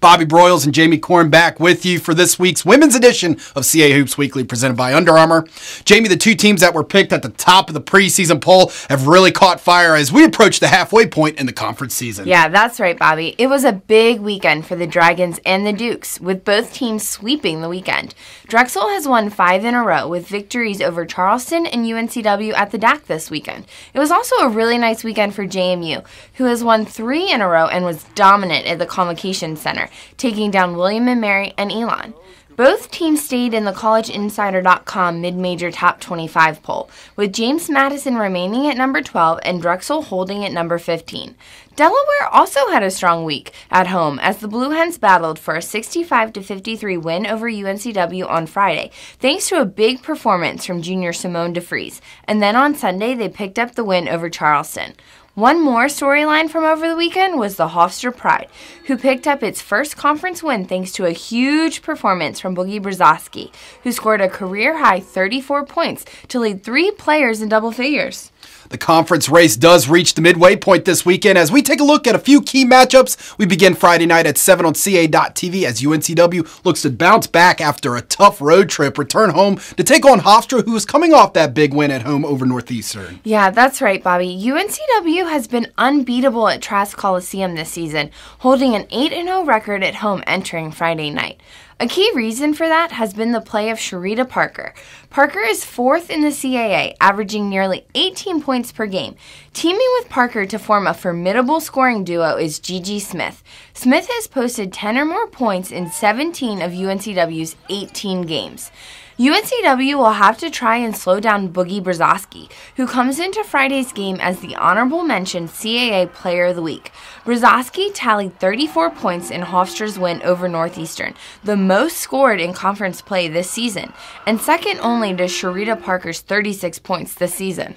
Bobby Broyles and Jamie Korn back with you for this week's women's edition of CA Hoops Weekly presented by Under Armour. Jamie, the two teams that were picked at the top of the preseason poll have really caught fire as we approach the halfway point in the conference season. Yeah, that's right, Bobby. It was a big weekend for the Dragons and the Dukes, with both teams sweeping the weekend. Drexel has won 5 in a row with victories over Charleston and UNCW at the DAC this weekend. It was also a really nice weekend for JMU, who has won 3 in a row and was dominant at the Convocation Center, taking down William & Mary and Elon. Both teams stayed in the collegeinsider.com mid-major top 25 poll, with James Madison remaining at number 12 and Drexel holding at number 15. Delaware also had a strong week at home as the Blue Hens battled for a 65-53 win over UNCW on Friday, thanks to a big performance from junior Simone DeFries. And then on Sunday, they picked up the win over Charleston. One more storyline from over the weekend was the Hofstra Pride, who picked up its first conference win thanks to a huge performance from Boogie Brzezowski, who scored a career-high 34 points to lead 3 players in double figures. The conference race does reach the midway point this weekend as we take a look at a few key matchups. We begin Friday night at 7 on CA.TV as UNCW looks to bounce back after a tough road trip, return home to take on Hofstra, who is coming off that big win at home over Northeastern. Yeah, that's right, Bobby. UNCW has been unbeatable at Trask Coliseum this season, holding an 8-0 record at home entering Friday night. A key reason for that has been the play of Sharita Parker. Parker is 4th in the CAA, averaging nearly 18 points per game. Teaming with Parker to form a formidable scoring duo is Gigi Smith. Smith has posted 10 or more points in 17 of UNCW's 18 games. UNCW will have to try and slow down Boogie Brzezowski, who comes into Friday's game as the honorable mention CAA Player of the Week. Brzezowski tallied 34 points in Hofstra's win over Northeastern, the most scored in conference play this season, and second only to Sharita Parker's 36 points this season.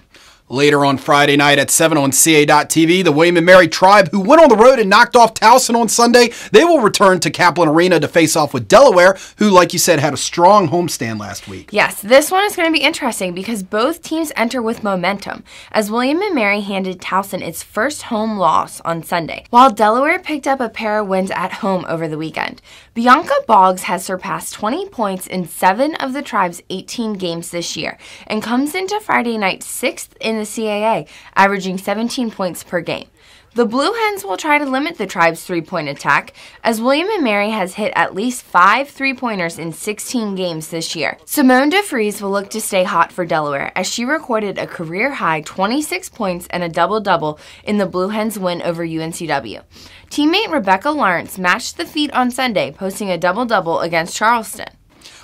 Later on Friday night at 7 on CA.TV, the William & Mary Tribe, who went on the road and knocked off Towson on Sunday, they will return to Kaplan Arena to face off with Delaware, who, like you said, had a strong homestand last week. Yes, this one is going to be interesting because both teams enter with momentum, as William & Mary handed Towson its first home loss on Sunday, while Delaware picked up a pair of wins at home over the weekend. Bianca Boggs has surpassed 20 points in 7 of the Tribe's 18 games this year, and comes into Friday night 6th in the CAA, averaging 17 points per game. The Blue Hens will try to limit the Tribe's three-point attack, as William & Mary has hit at least 5 three-pointers in 16 games this year. Simone DeFries will look to stay hot for Delaware, as she recorded a career-high 26 points and a double-double in the Blue Hens' win over UNCW. Teammate Rebecca Lawrence matched the feat on Sunday, posting a double-double against Charleston.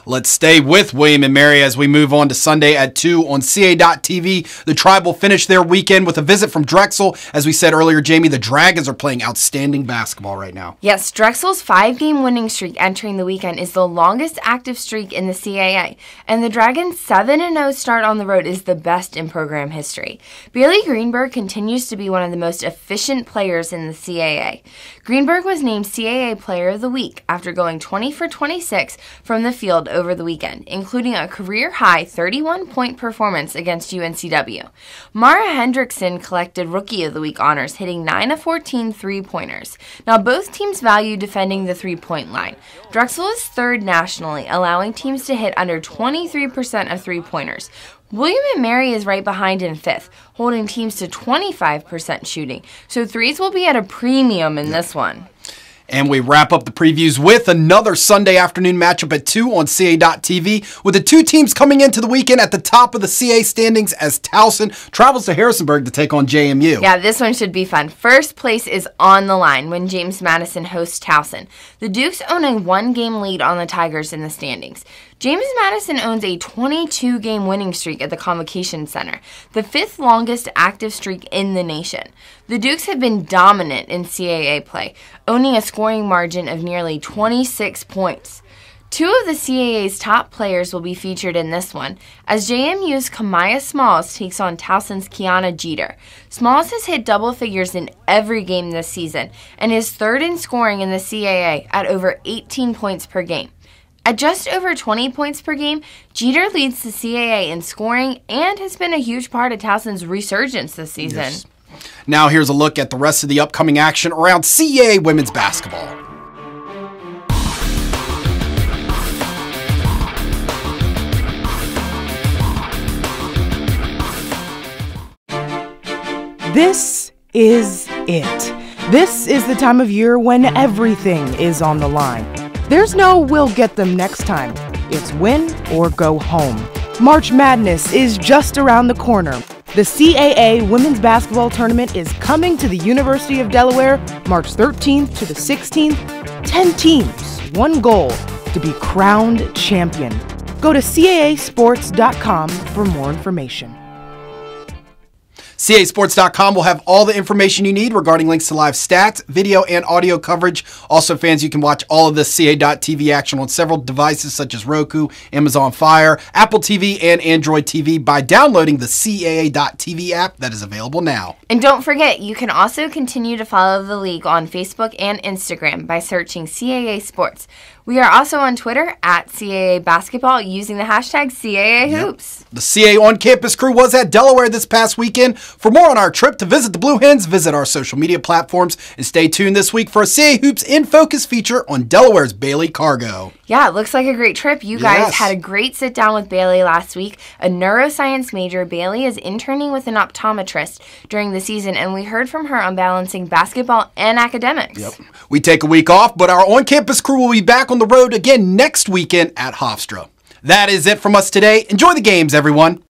Let's stay with William & Mary as we move on to Sunday at 2 on CA.TV. The Tribe will finish their weekend with a visit from Drexel. As we said earlier, Jamie, the Dragons are playing outstanding basketball right now. Yes, Drexel's 5-game winning streak entering the weekend is the longest active streak in the CAA, and the Dragons' 7-0 start on the road is the best in program history. Bailey Greenberg continues to be one of the most efficient players in the CAA. Greenberg was named CAA Player of the Week after going 20 for 26 from the field over the weekend, including a career-high 31-point performance against UNCW. Mara Hendrickson collected Rookie of the Week honors, hitting 9 of 14 three-pointers. Now, both teams value defending the three-point line. Drexel is 3rd nationally, allowing teams to hit under 23% of three-pointers. William & Mary is right behind in 5th, holding teams to 25% shooting, so threes will be at a premium in this one. And we wrap up the previews with another Sunday afternoon matchup at 2 on CA.TV, with the two teams coming into the weekend at the top of the CA standings as Towson travels to Harrisonburg to take on JMU. Yeah, this one should be fun. First place is on the line when James Madison hosts Towson. The Dukes own a 1-game lead on the Tigers in the standings. James Madison owns a 22-game winning streak at the Convocation Center, the 5th longest active streak in the nation. The Dukes have been dominant in CAA play, owning a scoring margin of nearly 26 points. 2 of the CAA's top players will be featured in this one, as JMU's Kamaya Smalls takes on Towson's Kiana Jeter. Smalls has hit double figures in every game this season, and is 3rd in scoring in the CAA at over 18 points per game. At just over 20 points per game, Jeter leads the CAA in scoring and has been a huge part of Towson's resurgence this season. Yes. Now here's a look at the rest of the upcoming action around CAA women's basketball. This is it. This is the time of year when everything is on the line. There's no we'll get them next time. It's win or go home. March Madness is just around the corner. The CAA Women's Basketball Tournament is coming to the University of Delaware March 13th to the 16th. 10 teams, one goal, to be crowned champion. Go to CAAsports.com for more information. CAAsports.com will have all the information you need regarding links to live stats, video, and audio coverage. Also, fans, you can watch all of the CAA.TV action on several devices such as Roku, Amazon Fire, Apple TV, and Android TV by downloading the CAA.TV app that is available now. And don't forget, you can also continue to follow the league on Facebook and Instagram by searching CAA Sports. We are also on Twitter at CAA Basketball using the hashtag CAA Hoops. The CAA on-campus crew was at Delaware this past weekend. For more on our trip to visit the Blue Hens, visit our social media platforms and stay tuned this week for a CAA Hoops in Focus feature on Delaware's Bailey Cargo. Yeah, it looks like a great trip. You guys had a great sit down with Bailey last week. A neuroscience major, Bailey is interning with an optometrist during the season, and we heard from her on balancing basketball and academics. Yep. We take a week off, but our on-campus crew will be back on the road again next weekend at Hofstra. That is it from us today. Enjoy the games, everyone.